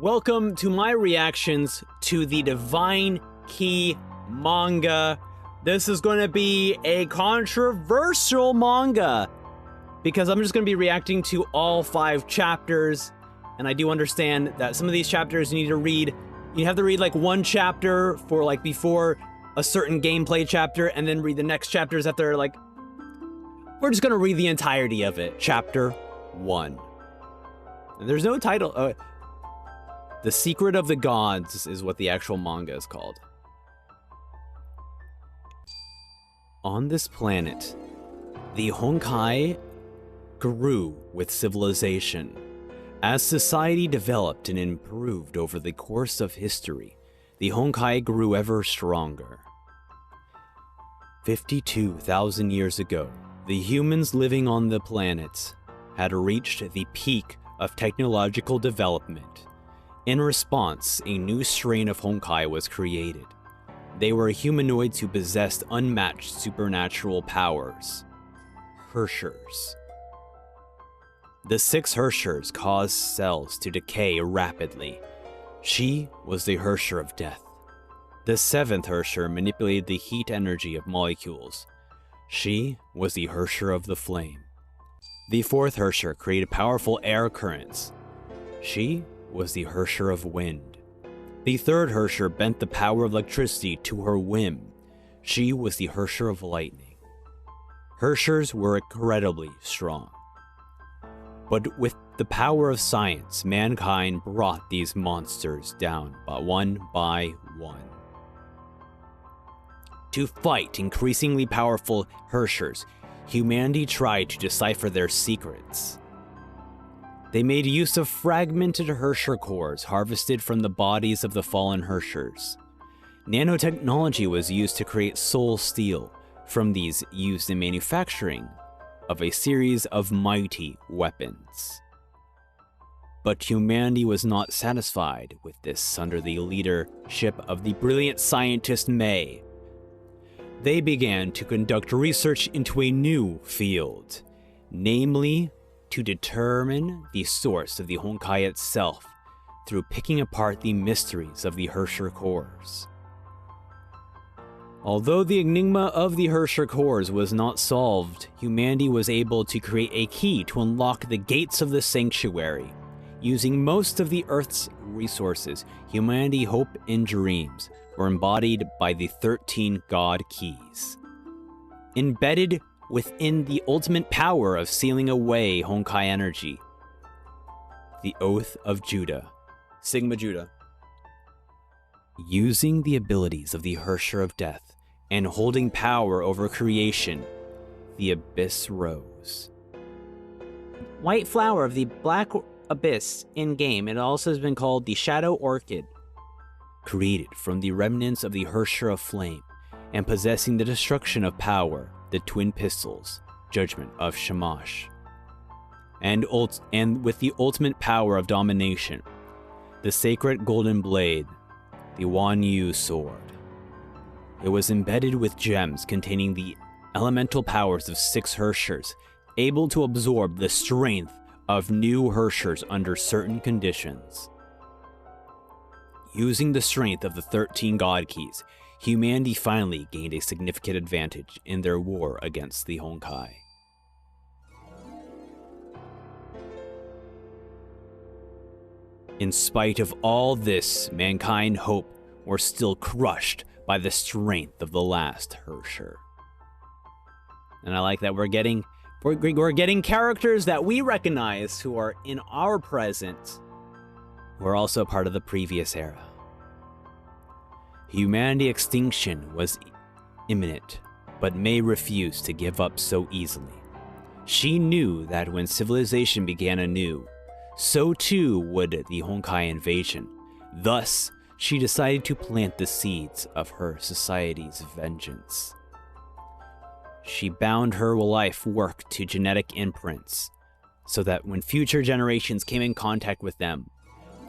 Welcome to my reactions to the Divine Key manga. This is going to be a controversial manga because I'm just going to be reacting to all 5 chapters, and I do understand that some of these chapters you have to read like one chapter for like before a certain gameplay chapter and then read the next chapters after. Like, we're just going to read the entirety of it. Chapter 1. And there's no title. The Secret of the Gods is what the actual manga is called. On this planet, the Honkai grew with civilization. As society developed and improved over the course of history, the Honkai grew ever stronger. 52,000 years ago, the humans living on the planet had reached the peak of technological development. In response, a new strain of Honkai was created. They were humanoids who possessed unmatched supernatural powers. Hershers. The 6 Hershers caused cells to decay rapidly. She was the Hersher of death. The 7th Hersher manipulated the heat energy of molecules. She was the Hersher of the flame. The 4th Hersher created powerful air currents. She was the Hersher of wind. The 3rd Hersher bent the power of electricity to her whim. She was the Hersher of lightning. Hershers were incredibly strong. But with the power of science, mankind brought these monsters down one by one. To fight increasingly powerful Hershers, humanity tried to decipher their secrets. They made use of fragmented Hersher cores harvested from the bodies of the fallen Hershers. Nanotechnology was used to create soul steel, from these used in manufacturing of a series of mighty weapons. But humanity was not satisfied with this under the leadership of the brilliant scientist Mei. They began to conduct research into a new field, namely to determine the source of the Honkai itself through picking apart the mysteries of the Hersher cores. Although the enigma of the Hersher cores was not solved, humanity was able to create a key to unlock the gates of the sanctuary. Using most of the Earth's resources, humanity's hope and dreams were embodied by the 13 God Keys. Embedded within the ultimate power of sealing away Honkai energy, the Oath of Judah, Sigma Judah. Using the abilities of the Hersher of Death and holding power over creation, the Abyss rose. White flower of the Black Abyss in-game, it also has been called the Shadow Orchid. Created from the remnants of the Hersher of Flame and possessing the destruction of power, the twin pistols, Judgement of Shamash, and with the ultimate power of domination, the sacred golden blade, the Wan Yu sword. It was embedded with gems containing the elemental powers of 6 Hershers, able to absorb the strength of new Hershers under certain conditions. Using the strength of the 13 God Keys, humanity finally gained a significant advantage in their war against the Honkai. In spite of all this, mankind hope were still crushed by the strength of the last Hersher. And I like that we're getting characters that we recognize who are in our present, who are also part of the previous era. Humanity extinction was imminent, but Mei refused to give up so easily. She knew that when civilization began anew, so too would the Honkai invasion. Thus, she decided to plant the seeds of her society's vengeance. She bound her life work to genetic imprints, so that when future generations came in contact with them,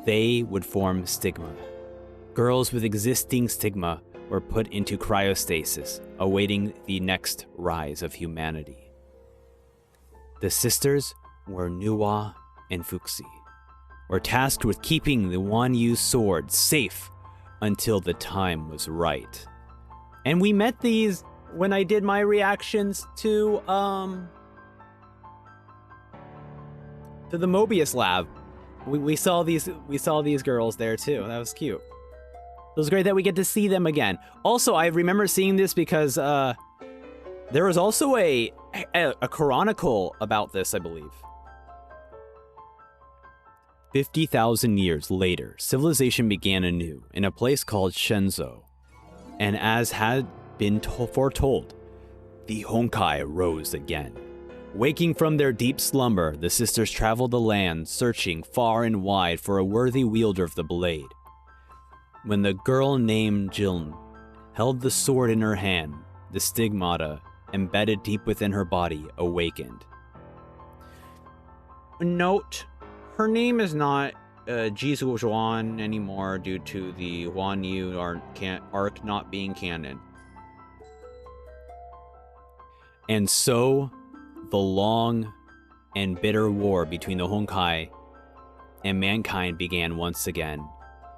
they would form stigma. Girls with existing stigma were put into cryostasis, awaiting the next rise of humanity. The sisters were Nuwa and Fuxi. were tasked with keeping the Wanyu sword safe until the time was right. And we met these when I did my reactions to the Mobius lab. We saw these girls there too. That was cute. It was great that we get to see them again. Also, I remember seeing this because there was also a chronicle about this, I believe. 50,000 years later, civilization began anew in a place called Shenzhou. And as had been foretold, the Honkai rose again. Waking from their deep slumber, the sisters traveled the land, searching far and wide for a worthy wielder of the blade. When the girl named Jiln held the sword in her hand, the stigmata embedded deep within her body awakened. Note, her name is not Jizo anymore due to the Wanyu arc not being canon. And so, the long and bitter war between the Honkai and mankind began once again.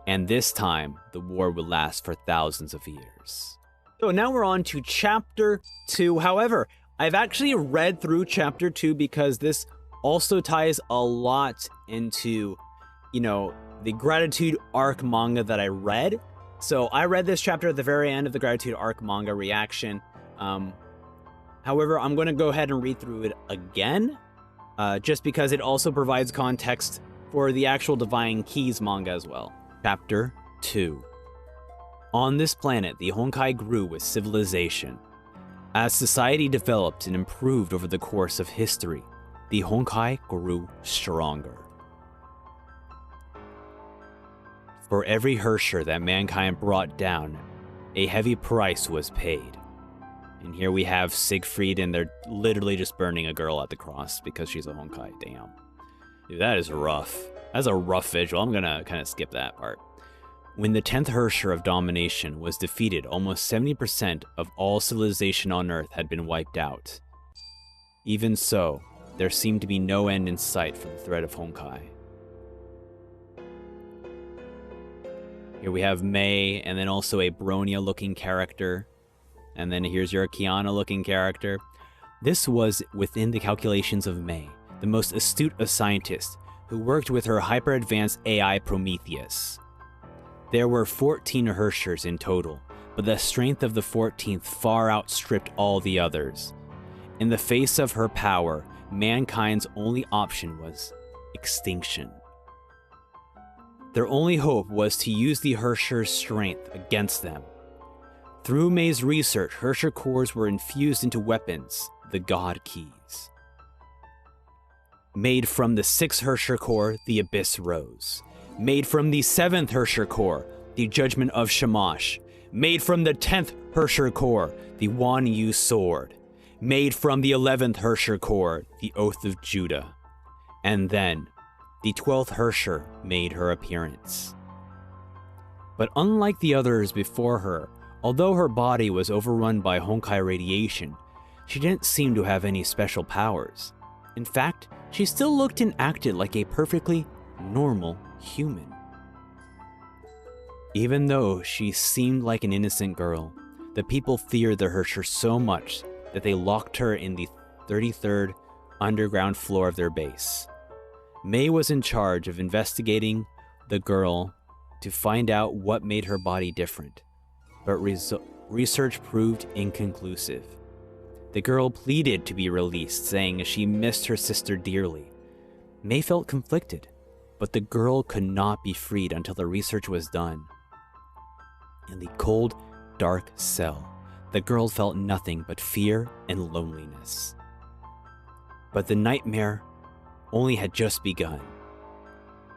And this time, the war would last for thousands of years. So now we're on to Chapter 2. However, I've actually read through Chapter 2 because this also ties a lot into, the Gratitude Arc manga that I read. So I read this chapter at the very end of the Gratitude Arc manga reaction. However, I'm going to go ahead and read through it again, just because it also provides context for the actual Divine Keys manga as well. Chapter 2. On this planet, the Honkai grew with civilization. As society developed and improved over the course of history, the Honkai grew stronger. For every Herrscher that mankind brought down, a heavy price was paid. And here we have Siegfried, and they're literally just burning a girl at the cross because she's a Honkai. Damn. Dude, that is rough. That's a rough visual. I'm gonna kind of skip that part. When the 10th Herrscher of Domination was defeated, almost 70% of all civilization on Earth had been wiped out. Even so, there seemed to be no end in sight for the threat of Honkai. Here we have Mei, and then also a Bronya-looking character. And then here's your Kiana-looking character. This was within the calculations of Mei, the most astute of scientists, who worked with her hyper-advanced AI Prometheus. There were 14 Herrschers in total, but the strength of the 14th far outstripped all the others. In the face of her power, mankind's only option was extinction. Their only hope was to use the Herrscher's strength against them. Through Mei's research, Herrscher cores were infused into weapons, the God Keys. Made from the 6th Herrscher core, the Abyss Rose. Made from the 7th Herrscher core, the Judgement of Shamash. Made from the 10th Herrscher core, the Wanyu Sword. Made from the 11th Herrscher core, the Oath of Judah. And then, the 12th Herrscher made her appearance. But unlike the others before her, although her body was overrun by Honkai radiation, she didn't seem to have any special powers. In fact, she still looked and acted like a perfectly normal human. Even though she seemed like an innocent girl, the people feared the Herrscher so much that they locked her in the 33rd underground floor of their base. Mei was in charge of investigating the girl to find out what made her body different, but research proved inconclusive. The girl pleaded to be released, saying she missed her sister dearly. Mei felt conflicted, but the girl could not be freed until the research was done. In the cold, dark cell, the girl felt nothing but fear and loneliness. But the nightmare only had just begun.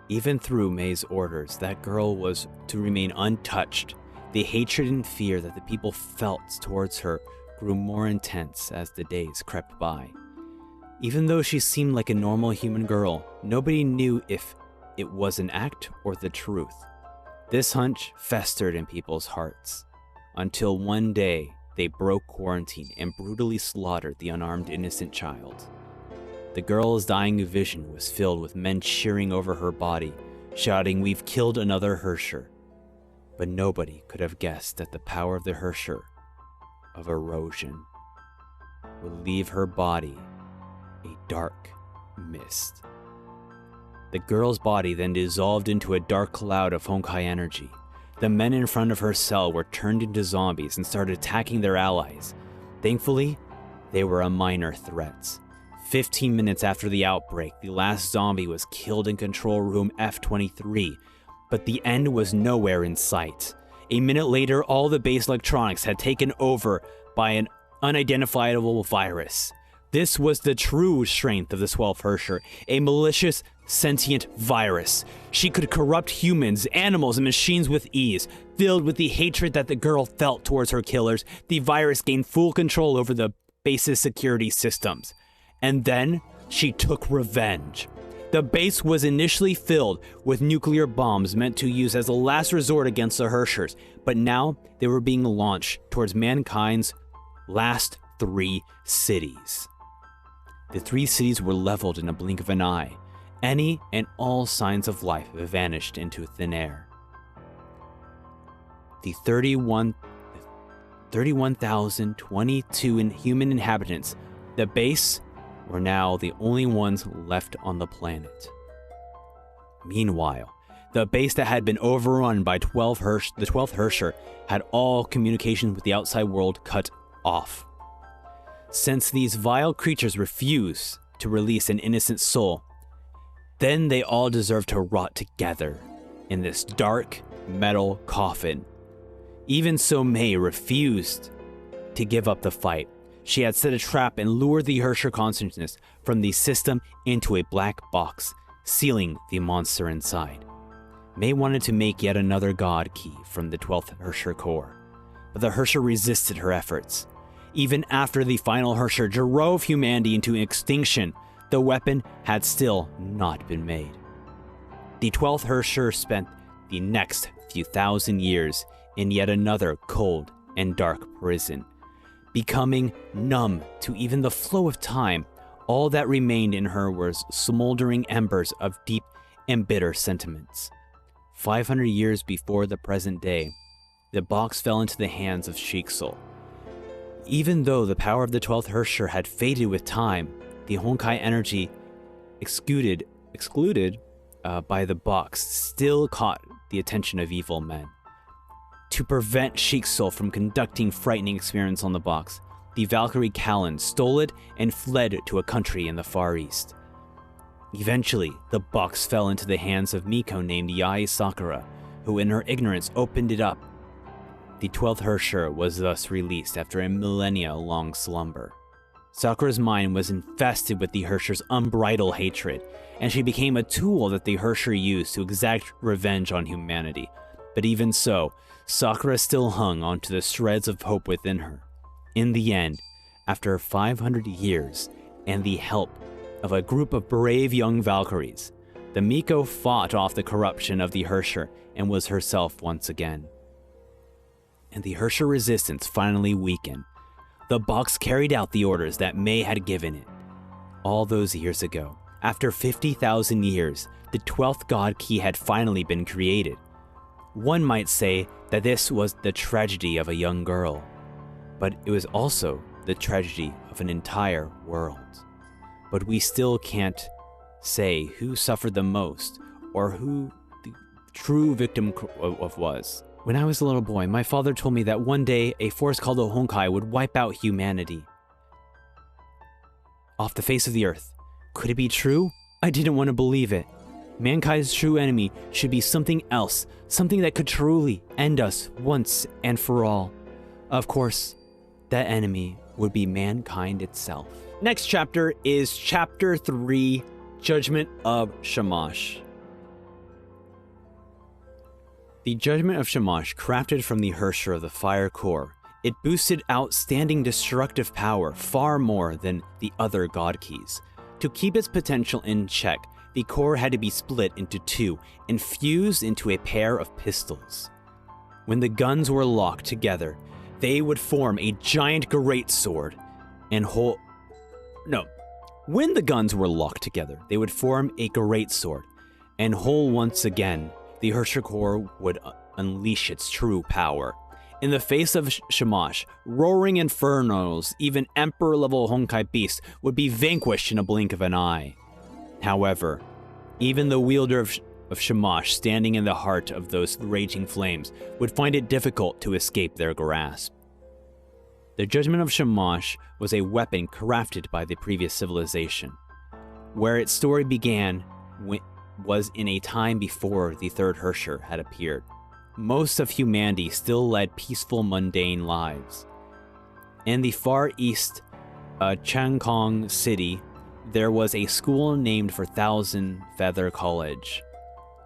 Even through Mei's orders, that girl was to remain untouched. The hatred and fear that the people felt towards her grew more intense as the days crept by. Even though she seemed like a normal human girl, nobody knew if it was an act or the truth. This hunch festered in people's hearts, until one day they broke quarantine and brutally slaughtered the unarmed innocent child. The girl's dying vision was filled with men cheering over her body shouting, "We've killed another Herrscher." But nobody could have guessed that the power of the Herrscher of erosion would leave her body a dark mist. The girl's body then dissolved into a dark cloud of Honkai energy. The men in front of her cell were turned into zombies and started attacking their allies. Thankfully, they were a minor threat. 15 minutes after the outbreak, the last zombie was killed in control room F-23, but the end was nowhere in sight. A minute later, all the base electronics had taken over by an unidentifiable virus. This was the true strength of the 12th Herrscher, a malicious, sentient virus. She could corrupt humans, animals, and machines with ease. Filled with the hatred that the girl felt towards her killers, the virus gained full control over the base's security systems. And then, she took revenge. The base was initially filled with nuclear bombs meant to use as a last resort against the Herrschers, but now they were being launched towards mankind's last 3 cities. The 3 cities were leveled in a blink of an eye. Any and all signs of life vanished into thin air. The 31,022 human inhabitants, the base, were now the only ones left on the planet. Meanwhile, the base that had been overrun by the 12th Herrscher had all communication with the outside world cut off. Since these vile creatures refused to release an innocent soul, then they all deserved to rot together in this dark metal coffin. Even so, Mei refused to give up the fight. She had set a trap and lured the Herrscher consciousness from the system into a black box, sealing the monster inside. Mei wanted to make yet another god key from the 12th Herrscher core, but the Herrscher resisted her efforts. Even after the final Herrscher drove humanity into extinction, the weapon had still not been made. The 12th Herrscher spent the next few thousand years in yet another cold and dark prison. Becoming numb to even the flow of time, all that remained in her was smoldering embers of deep and bitter sentiments. 500 years before the present day, the box fell into the hands of Shiksul. Even though the power of the 12th Herrscher had faded with time, the Honkai energy excluded by the box still caught the attention of evil men. To prevent Shiksul from conducting frightening experiments on the box, the Valkyrie Kallen stole it and fled to a country in the Far East. Eventually, the box fell into the hands of Miko named Yae Sakura, who in her ignorance opened it up. The 12th Herrscher was thus released after a millennia-long slumber. Sakura's mind was infested with the Herscher's unbridled hatred, and she became a tool that the Herrscher used to exact revenge on humanity. But even so, Sakura still hung onto the shreds of hope within her. In the end, after 500 years and the help of a group of brave young Valkyries, the Miko fought off the corruption of the Herrscher and was herself once again. And the Herrscher resistance finally weakened. The box carried out the orders that Mei had given it. All those years ago, after 50,000 years, the 12th God Key had finally been created. One might say that this was the tragedy of a young girl, but it was also the tragedy of an entire world. But we still can't say who suffered the most or who the true victim was. When I was a little boy, my father told me that one day a force called the Honkai would wipe out humanity off the face of the earth. Could it be true? I didn't want to believe it. Mankind's true enemy should be something else, something that could truly end us once and for all. Of course, that enemy would be mankind itself. Next chapter is Chapter 3, Judgement of Shamash. The Judgement of Shamash, crafted from the Herrscher of the Fire Core, it boosted outstanding destructive power far more than the other God Keys. To keep its potential in check, the core had to be split into two and fused into a pair of pistols. When the guns were locked together, they would form a giant greatsword and When the guns were locked together, they would form a greatsword And whole once again, the Herrscher Core would unleash its true power. In the face of Shamash, roaring infernos, even Emperor-level Honkai beasts would be vanquished in a blink of an eye. However, even the wielder of Shamash, standing in the heart of those raging flames, would find it difficult to escape their grasp. The Judgement of Shamash was a weapon crafted by the previous civilization. Where its story began was in a time before the Third Herrscher had appeared. Most of humanity still led peaceful, mundane lives. In the far east, Changkong City, there was a school named for Thousand Feather College.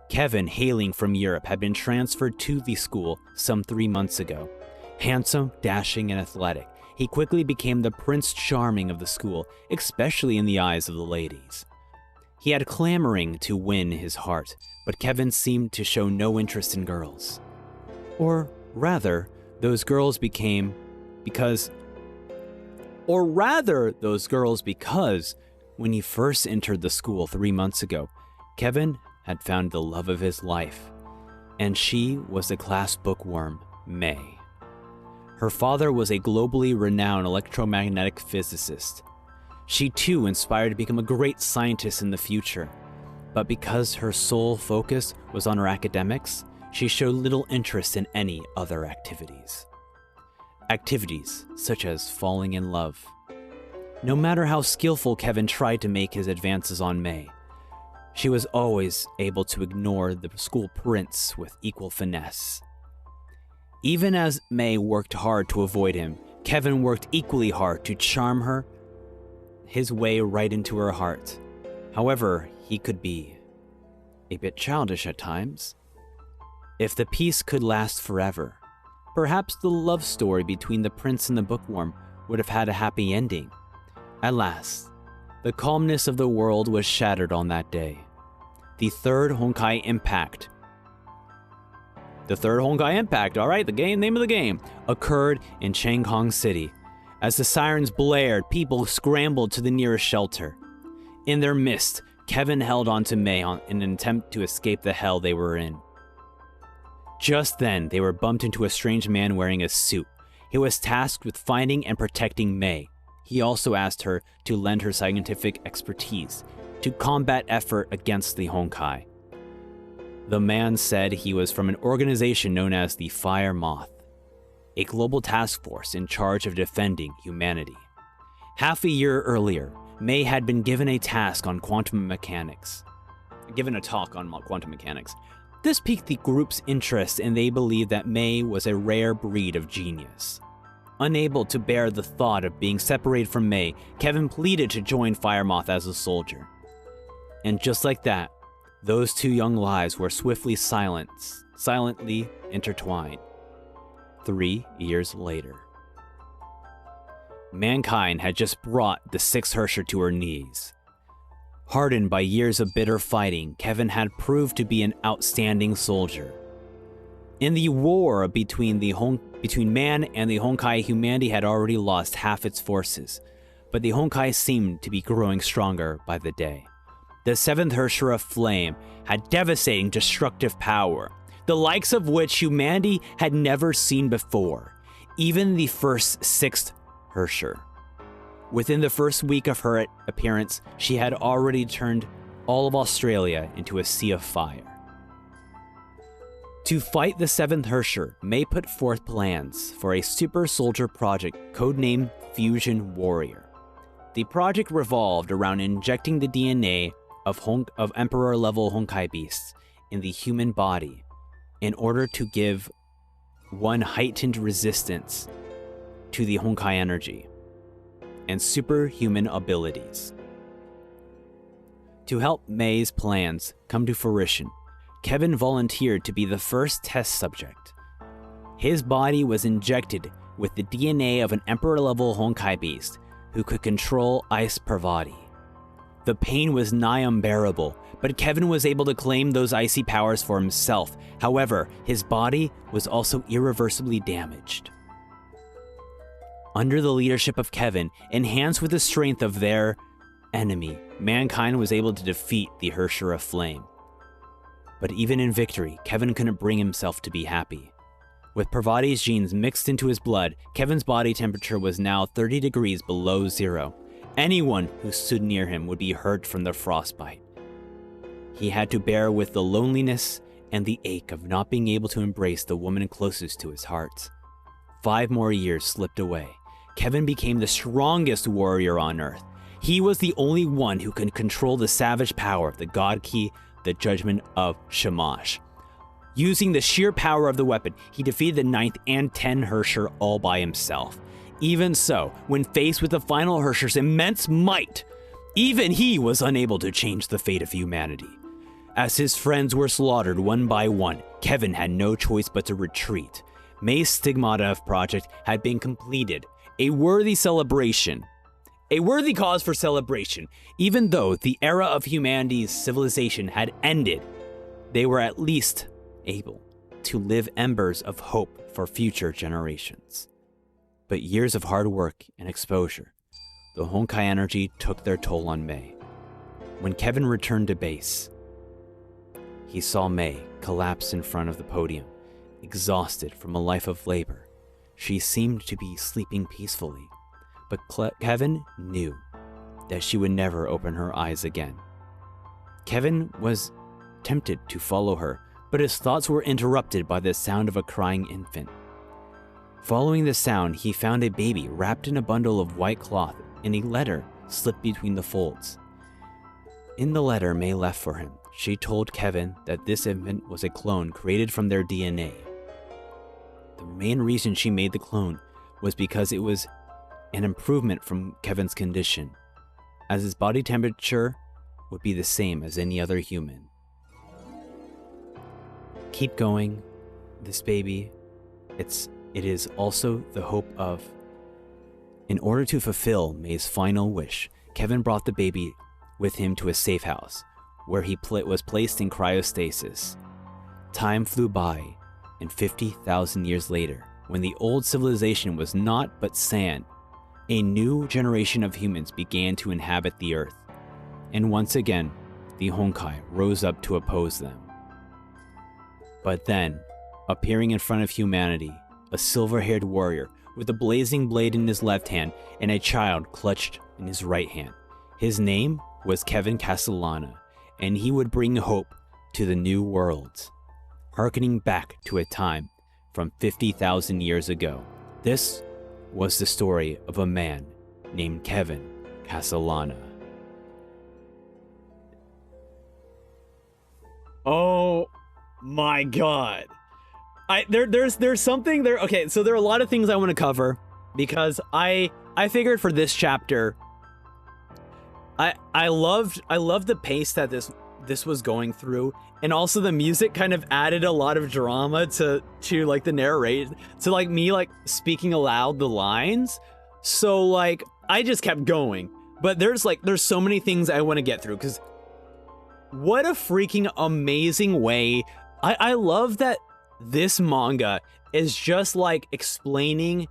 Kevin, hailing from Europe, had been transferred to the school some 3 months ago. Handsome, dashing, and athletic, he quickly became the Prince Charming of the school, especially in the eyes of the ladies. He had clamoring to win his heart, but Kevin seemed to show no interest in girls. Or rather, those girls because when he first entered the school 3 months ago, Kevin had found the love of his life, and she was the class bookworm, May. Her father was a globally renowned electromagnetic physicist. She too inspired to become a great scientist in the future, but because her sole focus was on her academics, she showed little interest in any other activities. Activities such as falling in love. No matter how skillful Kevin tried to make his advances on May, she was always able to ignore the school prince with equal finesse. Even as May worked hard to avoid him, Kevin worked equally hard to charm her his way right into her heart. However, he could be a bit childish at times. If the peace could last forever, perhaps the love story between the prince and the bookworm would have had a happy ending. Alas, the calmness of the world was shattered on that day. The third Honkai Impact, alright, the name of the game, occurred in Changkong City. As the sirens blared, people scrambled to the nearest shelter. In their midst, Kevin held on to May in an attempt to escape the hell they were in. Just then, they were bumped into a strange man wearing a suit. He was tasked with finding and protecting May. He also asked her to lend her scientific expertise to combat effort against the Honkai. The man said he was from an organization known as the Fire Moth, a global task force in charge of defending humanity. Half a year earlier, May had been given a talk on quantum mechanics. This piqued the group's interest, and they believed that May was a rare breed of genius. Unable to bear the thought of being separated from May, Kevin pleaded to join Firemoth as a soldier. And just like that, those two young lives were swiftly silently intertwined. 3 years later, mankind had just brought the sixth Herrscher to her knees. Hardened by years of bitter fighting, Kevin had proved to be an outstanding soldier. In the war between man and the Honkai, humanity had already lost half its forces, but the Honkai seemed to be growing stronger by the day. The seventh Herrscher of Flame had devastating destructive power, the likes of which humanity had never seen before, even the first sixth Herrscher. Within the first week of her appearance, she had already turned all of Australia into a sea of fire. To fight the seventh Herrscher, May put forth plans for a super soldier project codenamed Fusion Warrior. The project revolved around injecting the DNA of Emperor-level Honkai beasts in the human body in order to give one heightened resistance to the Honkai energy and superhuman abilities. To help May's plans come to fruition, Kevin volunteered to be the first test subject. His body was injected with the DNA of an Emperor-level Honkai beast who could control ice per body. The pain was nigh unbearable, but Kevin was able to claim those icy powers for himself. However, his body was also irreversibly damaged. Under the leadership of Kevin, enhanced with the strength of their enemy, mankind was able to defeat the Herrscher of Flame. But even in victory, Kevin couldn't bring himself to be happy. With Parvati's genes mixed into his blood, Kevin's body temperature was now 30 degrees below zero. Anyone who stood near him would be hurt from the frostbite. He had to bear with the loneliness and the ache of not being able to embrace the woman closest to his heart. 5 more years slipped away. Kevin became the strongest warrior on Earth. He was the only one who could control the savage power of the God Key, the Judgement of Shamash. Using the sheer power of the weapon, he defeated the 9th and 10th Herrscher all by himself. Even so, when faced with the final Herscher's immense might, even he was unable to change the fate of humanity. As his friends were slaughtered one by one, Kevin had no choice but to retreat. May's Stigmata of Project had been completed, a worthy celebration. A worthy cause for celebration. Even though the era of humanity's civilization had ended, they were at least able to live embers of hope for future generations. But years of hard work and exposure, the Honkai energy took their toll on May. When Kevin returned to base, he saw May collapse in front of the podium, exhausted from a life of labor. She seemed to be sleeping peacefully, but Kevin knew that she would never open her eyes again. Kevin was tempted to follow her, but his thoughts were interrupted by the sound of a crying infant. Following the sound, he found a baby wrapped in a bundle of white cloth and a letter slipped between the folds. In the letter May left for him, she told Kevin that this infant was a clone created from their DNA. The main reason she made the clone was because it was an improvement from Kevin's condition, as his body temperature would be the same as any other human. Keep going, this baby, it is also the hope of... In order to fulfill May's final wish, Kevin brought the baby with him to a safe house, where he was placed in cryostasis. Time flew by, and 50,000 years later, when the old civilization was naught but sand, a new generation of humans began to inhabit the Earth, and once again, the Honkai rose up to oppose them. But then, appearing in front of humanity, a silver-haired warrior with a blazing blade in his left hand and a child clutched in his right hand. His name was Kevin Castellana, and he would bring hope to the new worlds, hearkening back to a time from 50,000 years ago. This was the story of a man named Kevin Castellana. Oh my god. There's something there. Okay, so there are a lot of things I want to cover because I figured for this chapter I loved the pace that this was going through, and also the music kind of added a lot of drama to like the narration, to like me like speaking aloud the lines. So like I just kept going. But there's so many things I want to get through, because what a freaking amazing way. I love that this manga is just like explaining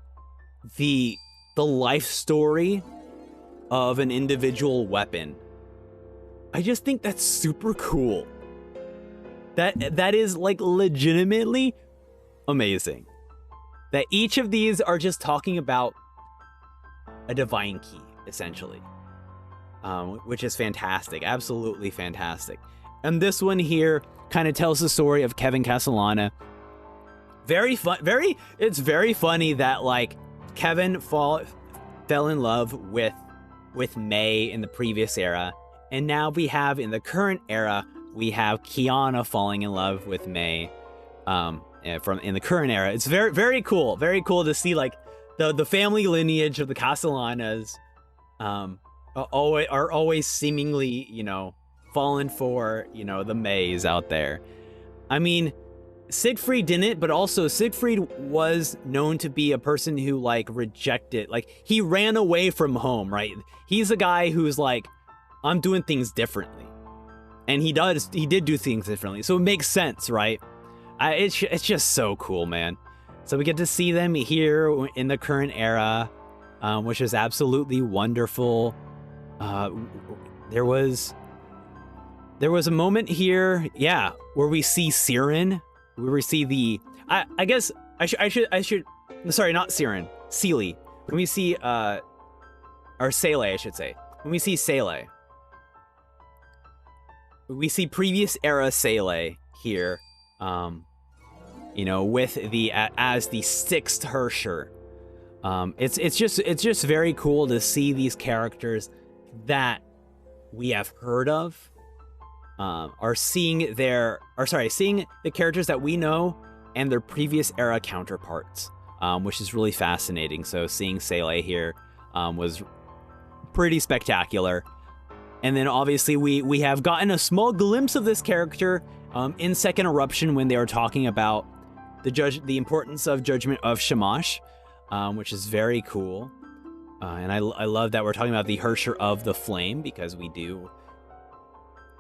the life story of an individual weapon. I just think that's super cool. That is like legitimately amazing. That each of these are just talking about a divine key, essentially. Which is fantastic, absolutely fantastic. And this one here kind of tells the story of Kevin Castellana. It's very funny that like Kevin fell in love with May in the previous era, and now we have in the current era we have Kiana falling in love with May from in the current era. It's very cool to see like the family lineage of the Castellanas are always seemingly, you know, fallen for, you know, the Mays out there. I mean, Siegfried didn't, but also Siegfried was known to be a person who like rejected, like he ran away from home, right? He's a guy who's like, I'm doing things differently. And he did do things differently. So it makes sense, right? It's just so cool, man. So we get to see them here in the current era, which is absolutely wonderful. There was a moment here, yeah, where we see Siren, where we see the I guess I should sorry, not Siren, Seele. When we see or Seele, I should say. When we see Seele, we see previous era Seele here, you know, with the as the 6th Herrscher. It's just very cool to see these characters that we have heard of, seeing the characters that we know and their previous era counterparts, which is really fascinating. So seeing Seele here was pretty spectacular. And then obviously we have gotten a small glimpse of this character in Second Eruption when they were talking about the importance of Judgement of Shamash, which is very cool. And I love that we're talking about the Herrscher of the Flame, because we do,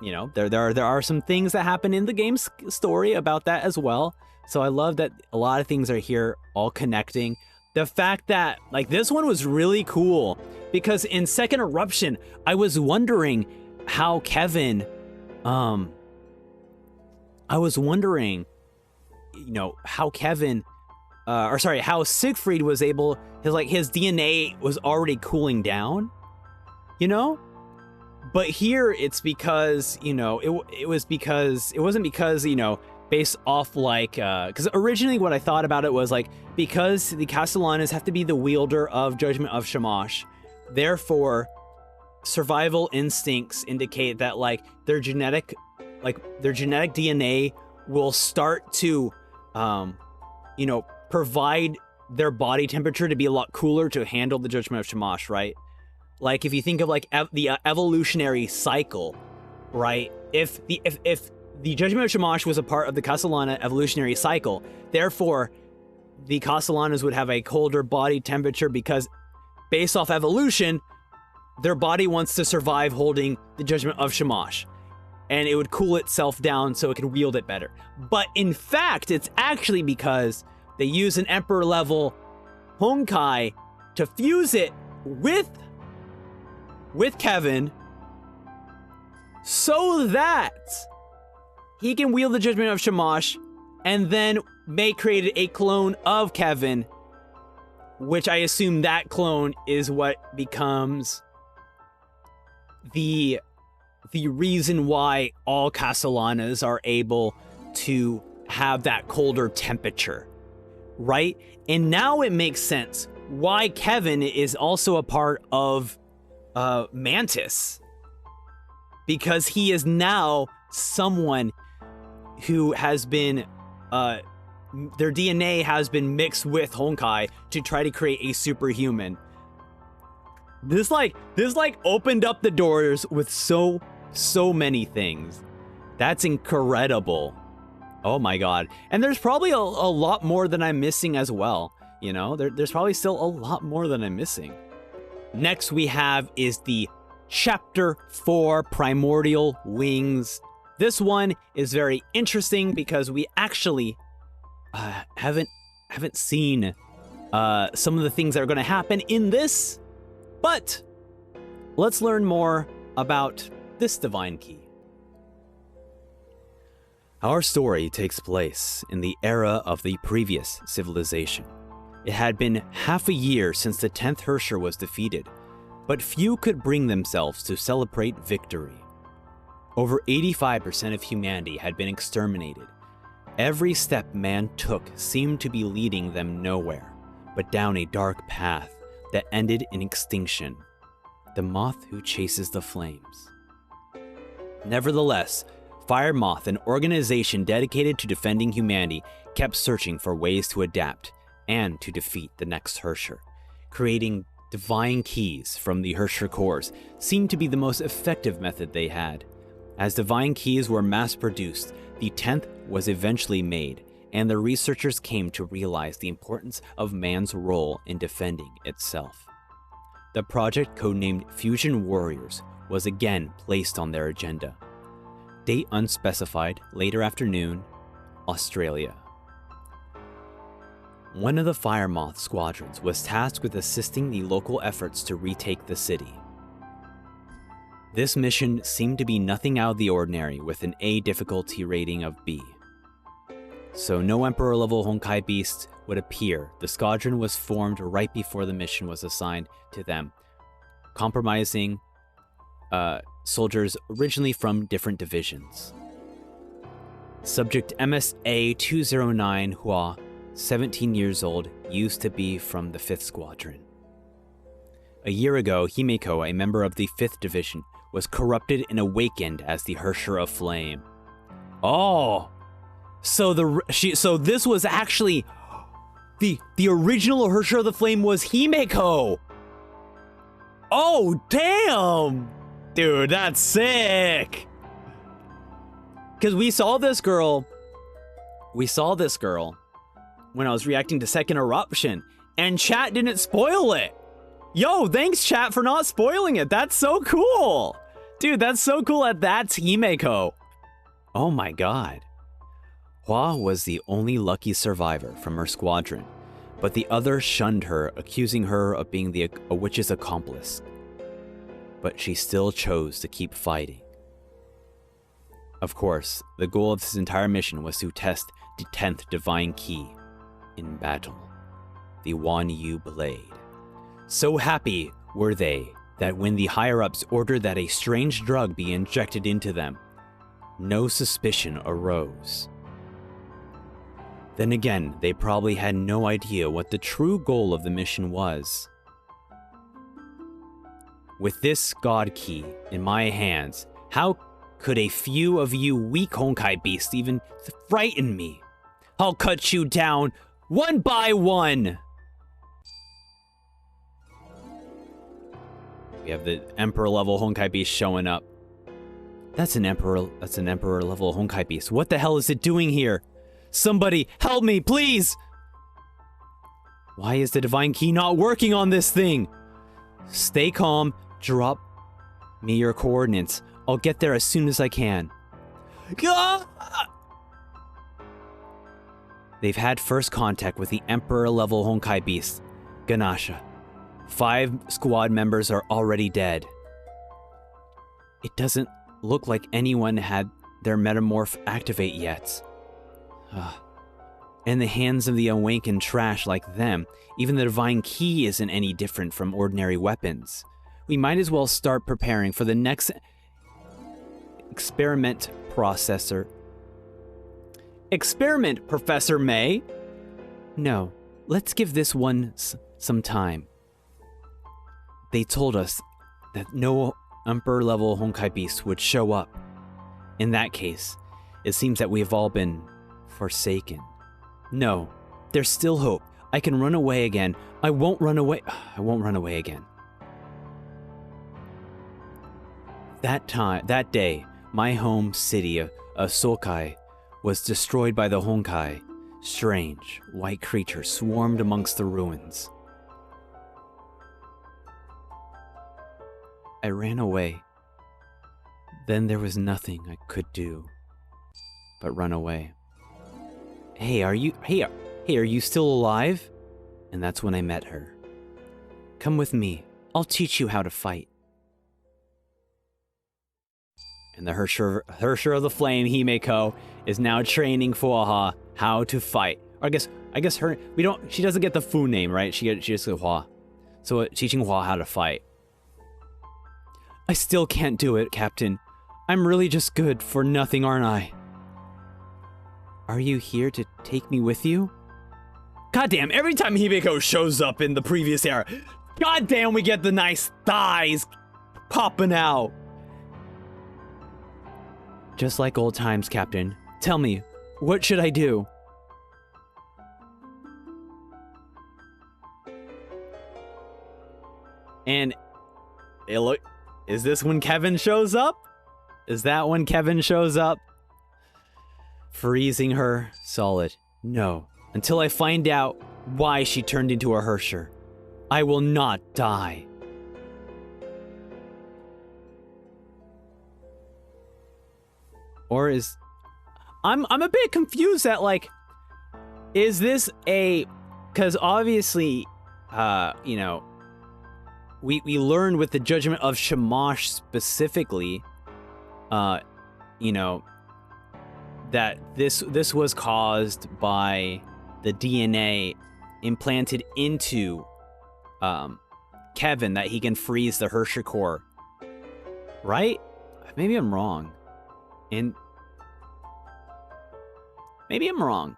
you know, there are some things that happen in the game's story about that as well. So I love that a lot of things are here all connecting. The fact that, like, this one was really cool because in Second Eruption, I was wondering how Kevin, how Siegfried was able, his DNA was already cooling down, you know? But here it's because, you know, it wasn't because, you know, based off because originally what I thought about it was because the Castellanos have to be the wielder of Judgement of Shamash, therefore survival instincts indicate that their genetic DNA will start to, you know, provide their body temperature to be a lot cooler to handle the Judgement of Shamash, right? If you think of the evolutionary cycle, right? If the Judgement of Shamash was a part of the Castellana evolutionary cycle, therefore the Castellanos would have a colder body temperature because based off evolution, their body wants to survive holding the Judgement of Shamash, and it would cool itself down so it could wield it better. But in fact, it's actually because they use an Emperor level Honkai to fuse it with Kevin so that he can wield the Judgement of Shamash and then may create a clone of Kevin, which I assume that clone is what becomes the reason why all Castellanas are able to have that colder temperature, right? And now it makes sense why Kevin is also a part of Mantis, because he is now someone who has been their DNA has been mixed with Honkai to try to create a superhuman. This opened up the doors with so many things. That's incredible. Oh my god. And there's probably a lot more than I'm missing as well. You know, there's probably still a lot more than I'm missing. Next we have is the Chapter 4 Primordial Wings. This one is very interesting because we actually haven't seen some of the things that are going to happen in this, but let's learn more about this divine key. Our story takes place in the era of the previous civilization. It had been half a year since the 10th Herrscher was defeated, but few could bring themselves to celebrate victory. Over 85% of humanity had been exterminated. Every step man took seemed to be leading them nowhere, but down a dark path that ended in extinction. The moth who chases the flames. Nevertheless, Fire Moth, an organization dedicated to defending humanity, kept searching for ways to adapt and to defeat the next Herrscher. Creating divine keys from the Herrscher cores seemed to be the most effective method they had. As divine keys were mass-produced, the 10th was eventually made, and the researchers came to realize the importance of man's role in defending itself. The project, codenamed Fusion Warriors, was again placed on their agenda. Date unspecified, later afternoon, Australia. One of the Fire Moth squadrons was tasked with assisting the local efforts to retake the city. This mission seemed to be nothing out of the ordinary, with an A difficulty rating of B. So no Emperor-level Honkai beasts would appear. The squadron was formed right before the mission was assigned to them, compromising soldiers originally from different divisions. Subject MSA-209 Hua, 17 years old, used to be from the 5th Squadron. A year ago, Himeko, a member of the 5th Division, was corrupted and awakened as the Hersher of Flame. Oh! So this was actually... The original Hersher of the Flame was Himeko! Oh, damn! Dude, that's sick! Because we saw this girl when I was reacting to Second Eruption, and chat didn't spoil it. Yo, thanks chat for not spoiling it. That's so cool. Dude, that's so cool that that's Himeko. Oh my god. Hua was the only lucky survivor from her squadron, but the others shunned her, accusing her of being a witch's accomplice. But she still chose to keep fighting. Of course, the goal of this entire mission was to test the 10th Divine Key in battle, the Wan Yu Blade. So happy were they that when the higher-ups ordered that a strange drug be injected into them, no suspicion arose. Then again, they probably had no idea what the true goal of the mission was. With this God Key in my hands, how could a few of you weak Honkai beasts even frighten me? I'll cut you down one by one! We have the Emperor-level Honkai beast showing up. That's an Emperor-level Honkai beast. What the hell is it doing here? Somebody, help me, please! Why is the Divine Key not working on this thing? Stay calm, drop me your coordinates. I'll get there as soon as I can. They've had first contact with the Emperor-level Honkai beast, Ganasha. 5 squad members are already dead. It doesn't look like anyone had their metamorph activate yet. In the hands of the awakened trash like them, even the Divine Key isn't any different from ordinary weapons. We might as well start preparing for the next experiment, Professor May? No, let's give this one some time. They told us that no Emperor-level Honkai beast would show up. In that case, it seems that we have all been forsaken. No, there's still hope. I can run away again. I won't run away again. That day, my home city of Sokai was destroyed by the Honkai. Strange, white creatures swarmed amongst the ruins. I ran away. Then there was nothing I could do but run away. Hey, are you still alive? And that's when I met her. Come with me. I'll teach you how to fight. And the Hersher of the Flame, Himeko, is now training Hua how to fight. Or I guess she doesn't get the Fu name, right? She just goes Hua. So teaching Hua how to fight. I still can't do it, Captain. I'm really just good for nothing, aren't I? Are you here to take me with you? Goddamn, every time Himeko shows up in the previous era, goddamn, we get the nice thighs popping out. Just like old times, Captain. Tell me, what should I do? And is this when Kevin shows up? Is that when Kevin shows up? Freezing her solid. No, until I find out why she turned into a Hersher. I will not die. Or is... I'm a bit confused at, like... Is this a... Because obviously, you know... we learned with the Judgement of Shamash specifically, you know, that this was caused by the DNA implanted into Kevin, that he can freeze the Hershey core. Right? Maybe I'm wrong. And maybe I'm wrong.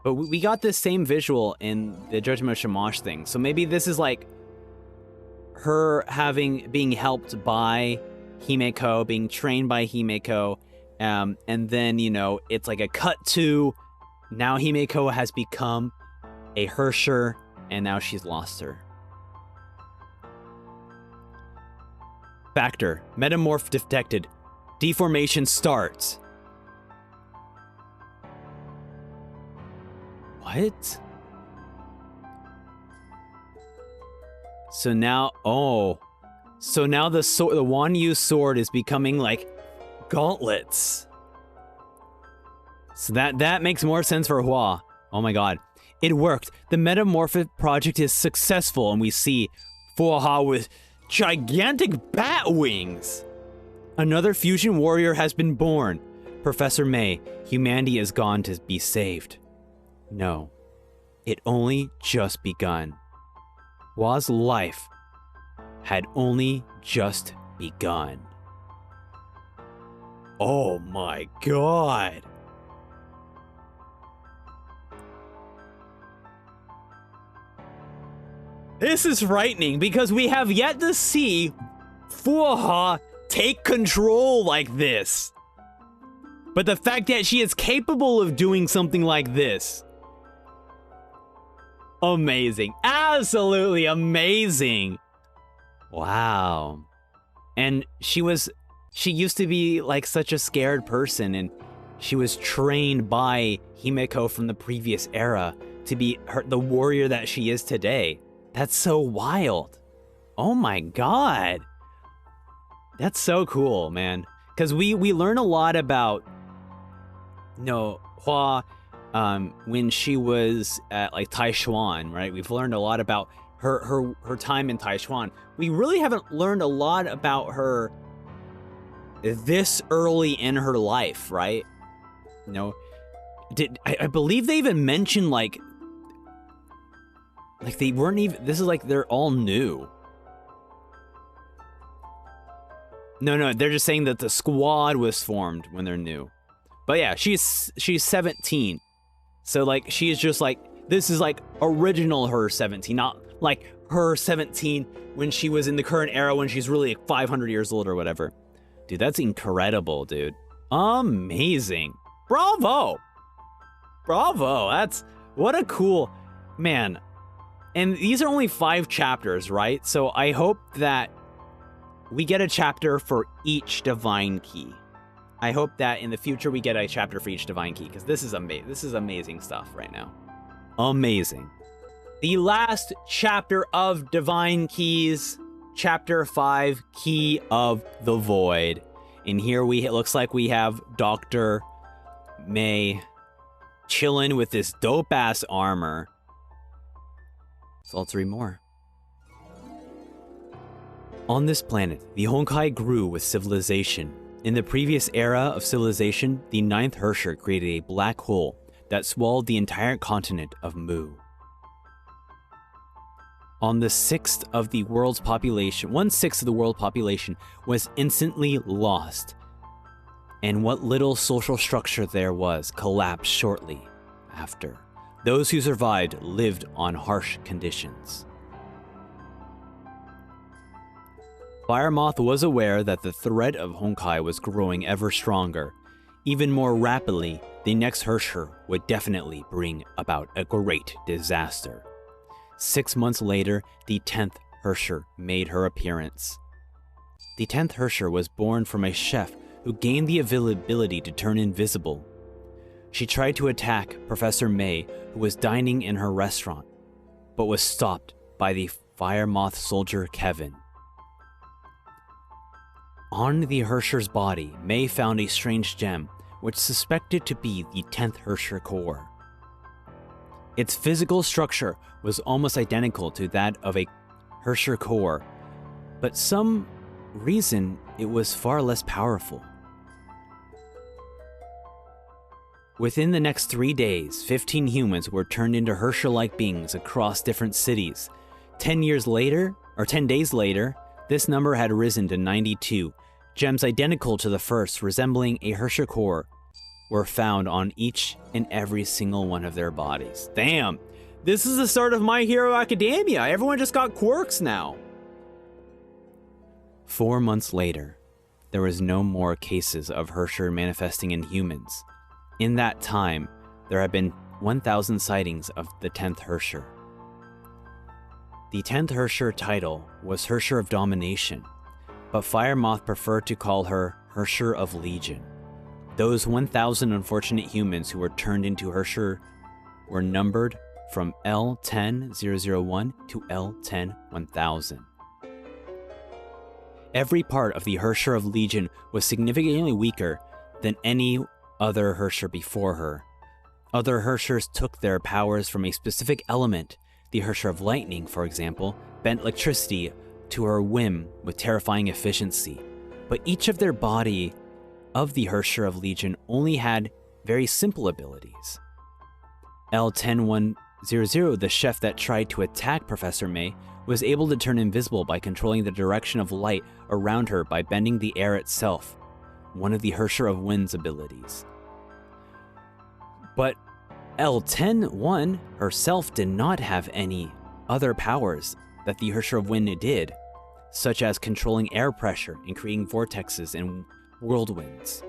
But we got this same visual in the Judgment of Shamash thing. So maybe this is like her being helped by Himeko, being trained by Himeko. And then, you know, it's like a cut to now Himeko has become a Hersher, and now she's lost her. Factor. Metamorph detected. Deformation starts. What? So now, so now the Wanyu sword is becoming like gauntlets. So that makes more sense for Hua. Oh my god. It worked. The metamorphic project is successful, and we see Fuaha with gigantic bat wings. Another fusion warrior has been born. Professor May, humanity is gone to be saved. No, it only just begun. Hua's life had only just begun. Oh my god. This is frightening because we have yet to see Fuaha take control like this. But the fact that she is capable of doing something like this. Amazing. Absolutely amazing. Wow. And she used to be like such a scared person, and she was trained by Himeko from the previous era to be the warrior that she is today. That's so wild. Oh my god. That's so cool, man. Because we learn a lot about, you know, Hua when she was at like Taishuan, right? We've learned a lot about her time in Taishuan. We really haven't learned a lot about her this early in her life, right? You know, I believe they even mentioned like they weren't even, this is like they're all new. No, they're just saying that the squad was formed when they're new. But yeah, she's 17. So like she's just like, this is like original her 17, not like her 17 when she was in the current era when she's really like 500 years old or whatever. Dude, that's incredible, dude. Amazing. Bravo. That's, what a cool, man. And these are only 5 chapters, right? So I hope that we get a chapter for each divine key. I hope that in the future we get a chapter for each divine key, because this is amazing stuff right now. Amazing. The last chapter of divine keys, chapter 5, Key of the Void. And here it looks like we have Dr. May chilling with this dope ass armor. So let's read more. On this planet, the Honkai grew with civilization. In the previous era of civilization, the 9th Hersher created a black hole that swallowed the entire continent of Mu. On the 1/6 of the world's population was instantly lost, and what little social structure there was collapsed shortly after. Those who survived lived on harsh conditions. Firemoth was aware that the threat of Honkai was growing ever stronger. Even more rapidly, the next Hersher would definitely bring about a great disaster. 6 months later, the 10th Hersher made her appearance. The 10th Hersher was born from a chef who gained the ability to turn invisible. She tried to attack Professor May, who was dining in her restaurant, but was stopped by the Firemoth soldier Kevin. On the Hersher's body, May found a strange gem, which suspected to be the 10th Hersher core. Its physical structure was almost identical to that of a Herrscher core, but some reason it was far less powerful. Within the next 3 days, 15 humans were turned into Herrscher-like beings across different cities. 10 days later, this number had risen to 92. Gems identical to the first, resembling a Herrscher core, were found on each and every single one of their bodies. Damn! This is the start of My Hero Academia! Everyone just got quirks now! 4 months later, there was no more cases of Herrscher manifesting in humans. In that time, there had been 1,000 sightings of the 10th Herrscher. The 10th Herrscher title was Herrscher of Domination, but Firemoth preferred to call her Herrscher of Legion. Those 1,000 unfortunate humans who were turned into Herrscher were numbered from L10001 to L101000. Every part of the Herrscher of Legion was significantly weaker than any other Herrscher before her. Other Herrschers took their powers from a specific element. The Herrscher of Lightning, for example, bent electricity to her whim with terrifying efficiency. But each of their body of the Herrscher of Legion only had very simple abilities. L10100, the chef that tried to attack Professor May, was able to turn invisible by controlling the direction of light around her by bending the air itself, one of the Herrscher of Wind's abilities. But L101 herself did not have any other powers that the Herrscher of Wind did, such as controlling air pressure and creating vortexes and whirlwinds.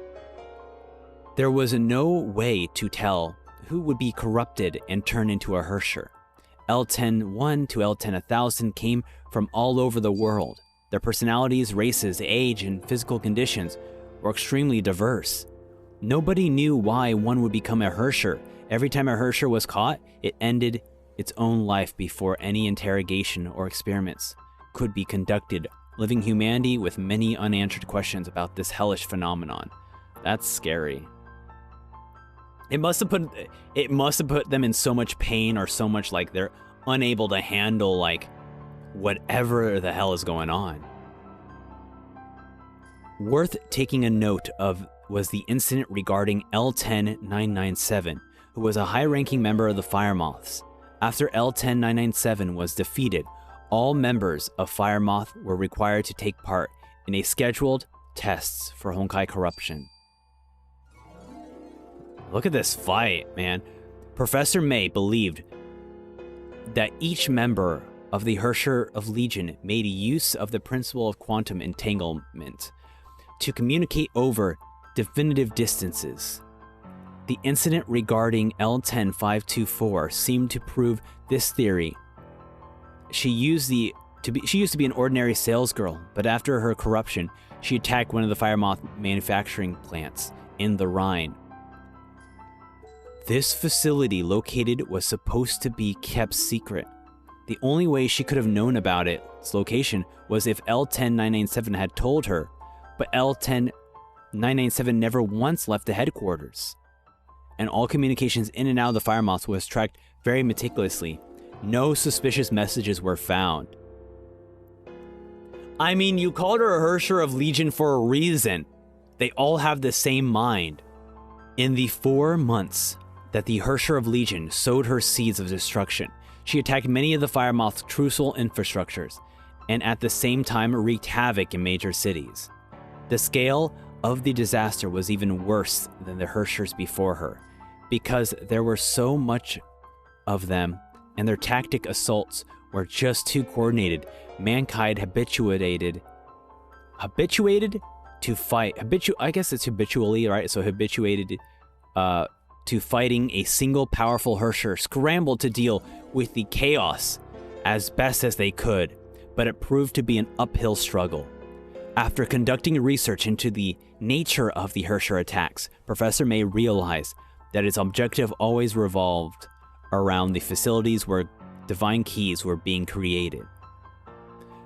There was no way to tell who would be corrupted and turn into a Herrscher. L101 to L10000 came from all over the world. Their personalities, races, age, and physical conditions were extremely diverse. Nobody knew why one would become a Herrscher. Every time a Herrscher was caught, it ended its own life before any interrogation or experiments could be conducted, leaving humanity with many unanswered questions about this hellish phenomenon. That's scary. It must have put them in so much pain, or so much like they're unable to handle like whatever the hell is going on. Worth taking a note of was the incident regarding L10997, who was a high-ranking member of the Firemoths. After L10997 was defeated, all members of Firemoth were required to take part in a scheduled tests for Honkai corruption. Look at this fight, man. Professor May believed that each member of the Herrscher of Legion made use of the principle of quantum entanglement to communicate over definitive distances. The incident regarding L10524 seemed to prove this theory. She used to be an ordinary salesgirl, but after her corruption, she attacked one of the Firemoth manufacturing plants in the Rhine. This facility located was supposed to be kept secret. The only way she could have known about its location was if L10997 had told her, but L10997 never once left the headquarters, and all communications in and out of the Firemoths was tracked very meticulously. No suspicious messages were found. I mean, you called her a Herrscher of Legion for a reason. They all have the same mind. In the 4 months that the Herrscher of Legion sowed her seeds of destruction, she attacked many of the Firemoth's crucial infrastructures, and at the same time wreaked havoc in major cities. The scale of the disaster was even worse than the Herrschers before her, because there were so much of them, and their tactic assaults were just too coordinated. Mankind habituated to fight. I guess it's habitually, right? So habituated to fighting a single powerful Herrscher, scrambled to deal with the chaos as best as they could, but it proved to be an uphill struggle. After conducting research into the nature of the Herrscher attacks, Professor May realized that its objective always revolved around the facilities where divine keys were being created.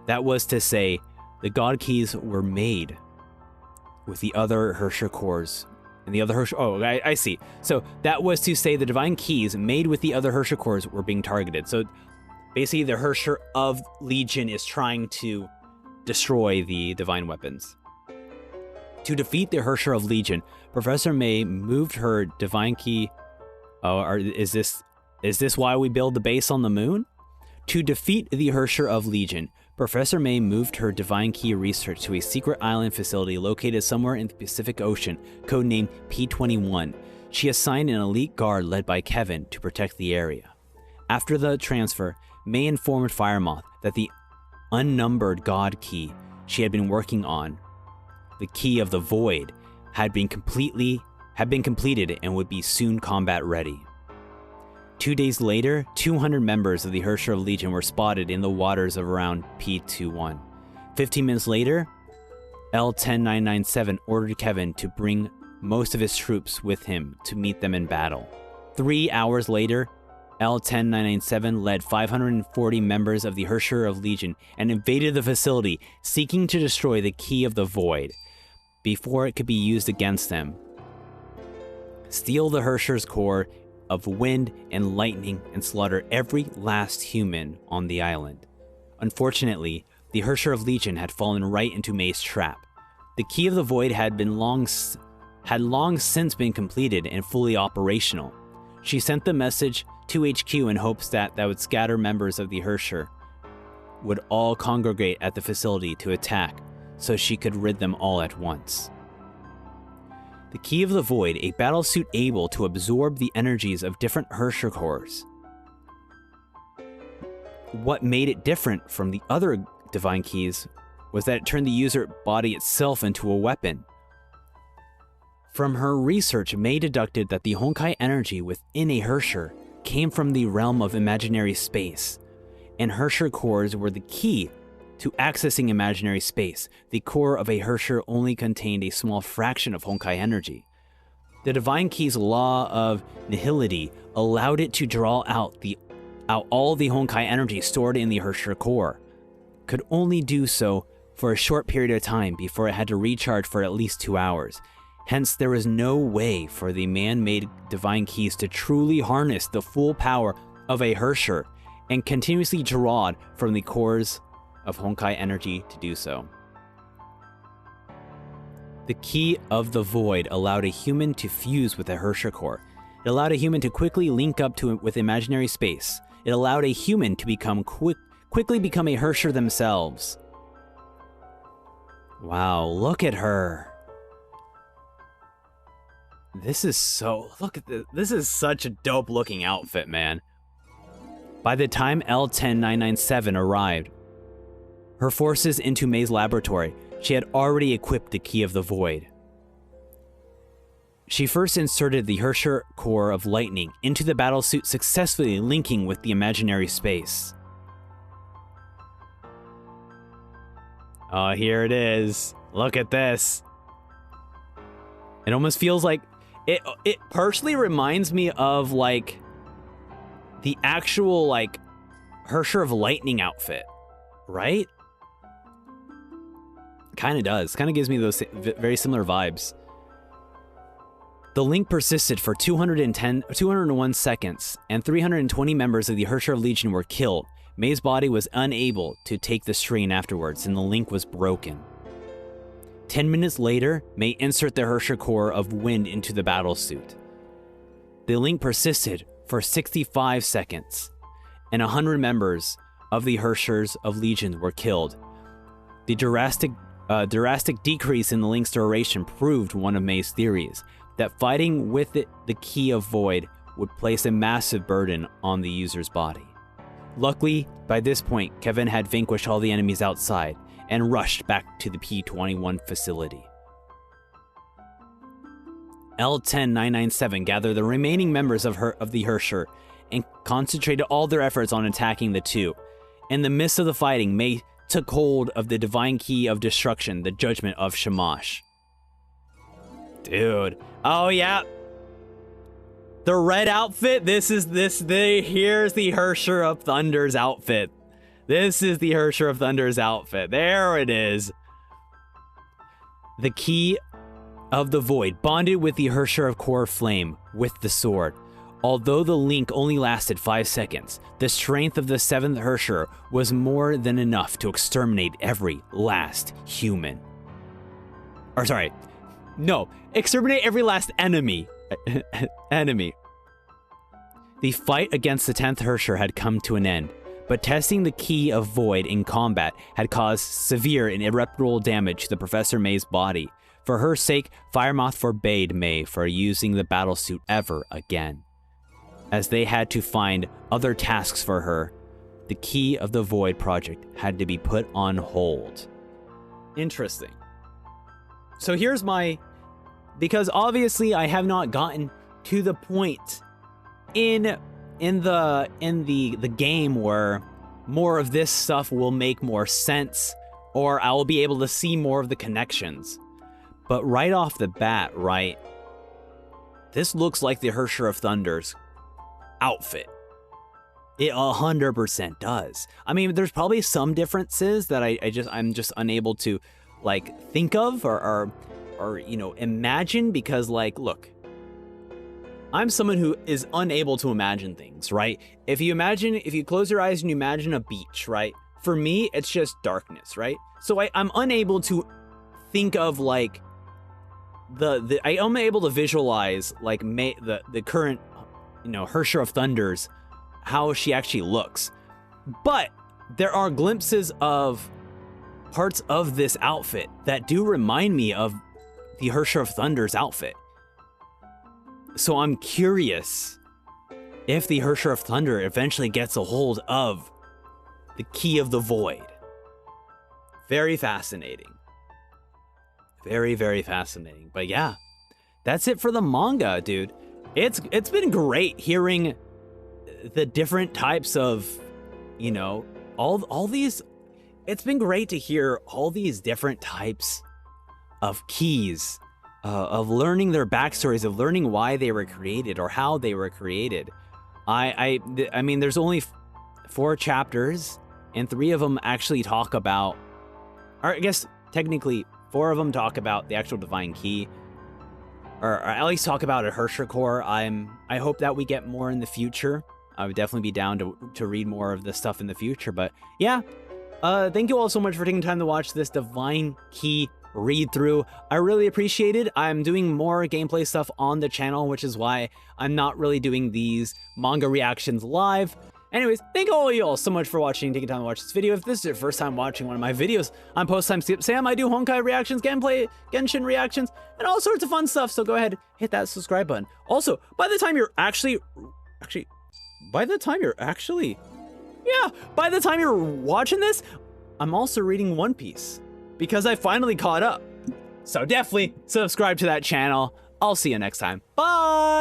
That was to say, the god keys were made with the other Herrscher cores And the other Herrscher... Oh, I see. So that was to say the divine keys made with the other Herrscher cores were being targeted. So basically the Herrscher of Legion is trying to destroy the divine weapons. To defeat the Herrscher of Legion, Professor May moved her divine key... Oh, is this why we build the base on the moon? To defeat the Herrscher of Legion, Professor May moved her divine key research to a secret island facility located somewhere in the Pacific Ocean, codenamed P-21. She assigned an elite guard led by Kevin to protect the area. After the transfer, May informed Firemoth that the unnumbered god key she had been working on, the Key of the Void, had been completed and would be soon combat ready. 2 days later, 200 members of the Herrscher of Legion were spotted in the waters of around P-21. 15 minutes later, L-10997 ordered Kevin to bring most of his troops with him to meet them in battle. 3 hours later, L-10997 led 540 members of the Herrscher of Legion and invaded the facility, seeking to destroy the Key of the Void before it could be used against them. Steal the Herscher's core of wind and lightning and slaughter every last human on the island. Unfortunately, the Herrscher of Legion had fallen right into May's trap. The Key of the Void had long since been completed and fully operational. She sent the message to HQ in hopes that would scatter members of the Herrscher would all congregate at the facility to attack, so she could rid them all at once. The Key of the Void, a battlesuit able to absorb the energies of different Herrscher cores. What made it different from the other divine keys was that it turned the user body itself into a weapon. From her research, May deducted that the Honkai energy within a Herrscher came from the realm of imaginary space, and Herrscher cores were the key to accessing imaginary space. The core of a Herrscher only contained a small fraction of Honkai energy. The Divine Key's law of nihility allowed it to draw out all the Honkai energy stored in the Herrscher core. Could only do so for a short period of time before it had to recharge for at least 2 hours. Hence, there was no way for the man-made Divine Keys to truly harness the full power of a Herrscher and continuously draw from the cores of Honkai energy to do so. The Key of the Void allowed a human to fuse with a Herrscher core. It allowed a human to quickly link up to it with imaginary space. It allowed a human to quickly become a Herrscher themselves. Wow, look at her. This is this is such a dope looking outfit, man. By the time L-10997 arrived, her forces into May's laboratory, she had already equipped the Key of the Void. She first inserted the Herrscher core of lightning into the battlesuit, successfully linking with the imaginary space. Oh, here it is. Look at this. It almost feels like it partially reminds me of like the actual like Herrscher of Lightning outfit, right? Kind of does. Kind of gives me those very similar vibes. The link persisted for 201 seconds, and 320 members of the Herrscher of Legion were killed. May's body was unable to take the strain afterwards, and the link was broken. 10 minutes later, May insert the Herrscher core of wind into the battlesuit. The link persisted for 65 seconds, and 100 members of the Herrschers of Legion were killed. The drastic decrease in the link's duration proved one of May's theories, that fighting with the Key of Void would place a massive burden on the user's body. Luckily, by this point, Kevin had vanquished all the enemies outside and rushed back to the P-21 facility. L-10997 gathered the remaining members of the Herrscher and concentrated all their efforts on attacking the two. In the midst of the fighting, May took hold of the Divine Key of Destruction, the Judgement of Shamash. Dude. Oh, yeah. The red outfit, here's the Herrscher of Thunder's outfit. This is the Herrscher of Thunder's outfit. There it is. The key of the void bonded with the Herrscher of Core Flame with the sword. Although the link only lasted 5 seconds, the strength of the 7th Herrscher was more than enough to exterminate every last human. Or sorry, no, exterminate every last enemy. The fight against the 10th Herrscher had come to an end, but testing the key of void in combat had caused severe and irreparable damage to the Professor May's body. For her sake, Firemoth forbade May from using the battlesuit ever again. As they had to find other tasks for her, the Key of the Void project had to be put on hold. Interesting. So here's my... Because obviously I have not gotten to the point in the game where more of this stuff will make more sense, or I will be able to see more of the connections. But right off the bat, right, this looks like the Herrscher of Thunder's outfit. It 100% does. I mean, there's probably some differences that I'm just unable to like think of or you know, imagine, because like, look, I'm someone who is unable to imagine things, right? If you close your eyes and you imagine a beach, right? For me, it's just darkness, right? So I'm unable to think of like I'm able to visualize like the current, you know, Herrscher of Thunder's, how she actually looks. But there are glimpses of parts of this outfit that do remind me of the Herrscher of Thunder's outfit. So I'm curious if the Herrscher of Thunder eventually gets a hold of the Key of the Void. Very fascinating. Very, very fascinating. But yeah, that's it for the manga, dude. It's been great hearing the different types of, you know, all these. It's been great to hear all these different types of keys, of learning their backstories, of learning why they were created or how they were created. I mean, there's only 4 chapters, and 3 of them actually talk about, or I guess technically 4 of them talk about the actual divine key, or at least talk about a Herrscher core. I hope that we get more in the future. I would definitely be down to read more of this stuff in the future. But yeah, thank you all so much for taking time to watch this divine key read through. I really appreciate it. I'm doing more gameplay stuff on the channel, which is why I'm not really doing these manga reactions live. Anyways, thank all of you all so much for watching, taking time to watch this video. If this is your first time watching one of my videos, I'm Post Time Skip Sam. I do Honkai reactions, gameplay, Genshin reactions, and all sorts of fun stuff. So go ahead, hit that subscribe button. Also, by the time you're watching this, I'm also reading One Piece because I finally caught up. So definitely subscribe to that channel. I'll see you next time. Bye!